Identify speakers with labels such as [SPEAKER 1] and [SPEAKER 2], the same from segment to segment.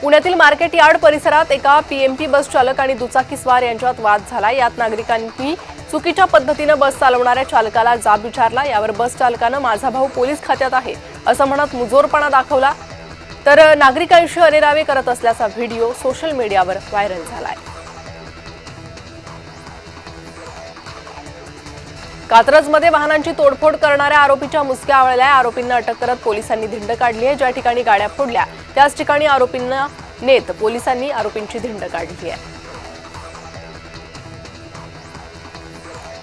[SPEAKER 1] पुण्यातील market yard परिसरात एका पीएमपी बस चालक आणि दुचाकीस्वार यांच्यात वाद झाला। यात नागरिकांनी चुकीच्या पद्धतीने बस चालवणाऱ्या चालकाला जाब विचारला। यावर बस चालकाने माझा भाऊ पोलीस खात्यात आहे असं म्हणत मुजोरपणा दाखवला, तर नागरिकांशी अरेरावी करत असल्याचा व्हिडिओ सोशल मीडियावर व्हायरल झालाय। कात्रजमध्ये वाहनांची तोडफोड करणाऱ्या आरोपीच्या मुसक्या आवळल्या। आरोपींना अटक करत पोलिसांनी धिंड काढली आहे। ज्या ठिकाणी गाड्या फोडल्या त्याच ठिकाणी आरोपींना नेत पोलिसांनी आरोपींची धिंड काढली आहे।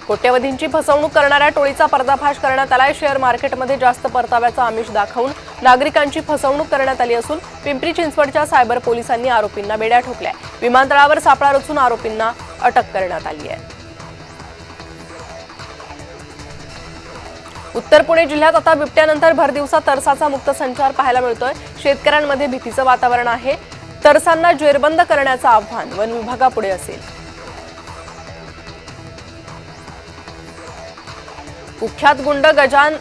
[SPEAKER 1] कोट्यवधींची फसवणूक करणाऱ्या टोळीचा पर्दाफाश करण्यात आलाय। शेअर मार्केटमध्ये जास्त परताव्याचा आमिष दाखवून नागरिकांची फसवणूक करण्यात आली असून पिंपरी चिंचवडच्या सायबर पोलिसांनी आरोपींना बेड्या ठोकल्या। विमानतळावर सापळा रचून आरोपींना अटक करण्यात आली आहे। उत्तर पुणे जिल्ह्यात आता बिबट्यानंतर भरदिवसा तरसाचा मुक्त संचार पाहायला मिळतोय। शेतकऱ्यांमध्ये भीतीचं वातावरण आहे। तरसांना जेरबंद करण्याचं आव्हान वन विभागापुढे असेल। कुख्यात गुंड गजानन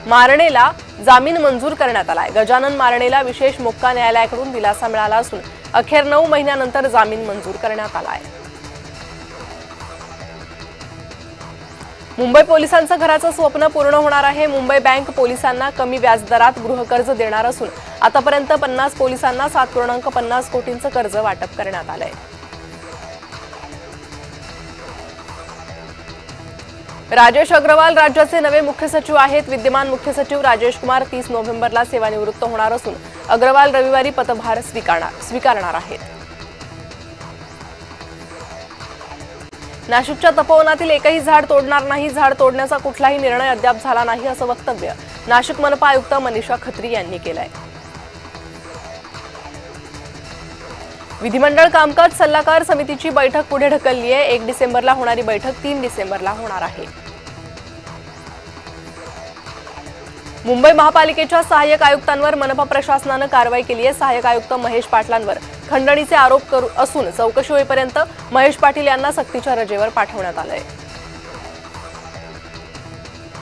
[SPEAKER 1] मारणेला जामीन मंजूर करण्यात आलाय। गजानन मारणेला विशेष मोक्का न्यायालयाकडून दिलासा मिळाला असून अखेर 9 महिन्यानंतर जामीन मंजूर करण्यात आलाय। मुंबई पोलिसांचं घराचं स्वप्न पूर्ण होणार आहे। मुंबई बँक पोलिसांना कमी व्याजदरात गृहकर्ज देणार असून आतापर्यंत 50 पोलिसांना 7.50 कोटींचं कर्ज वाटप करण्यात आलंय। राजेश अग्रवाल राज्याचे नवे मुख्य सचिव आहेत। विद्यमान मुख्य सचिव राजेश कुमार 30 नोव्हेंबरला सेवानिवृत्त होणार असून अग्रवाल रविवारी पदभार स्वीकारणार आहेत। नाशिकच्या तपोवनातील एकही झाड तोडणार नाही। झाड तोडण्याचा कुठलाही निर्णय अद्याप झाला नाही असं वक्तव्य नाशिक मनपा आयुक्त मनीषा खत्री यांनी केलंय। विधिमंडळ कामकाज सल्लागार समितीची बैठक पुढे ढकलली आहे। 1 डिसेंबरला होणारी बैठक 3 डिसेंबरला होणार आहे। मुंबई महापालिकेच्या सहाय्यक आयुक्तांवर मनपा प्रशासनानं कारवाई केली आहे। सहाय्यक आयुक्त महेश पाटलांवर खंडणीचे आरोप असून चौकशी होईपर्यंत महेश पाटील यांना सक्तीच्या रजेवर पाठवण्यात आलंय।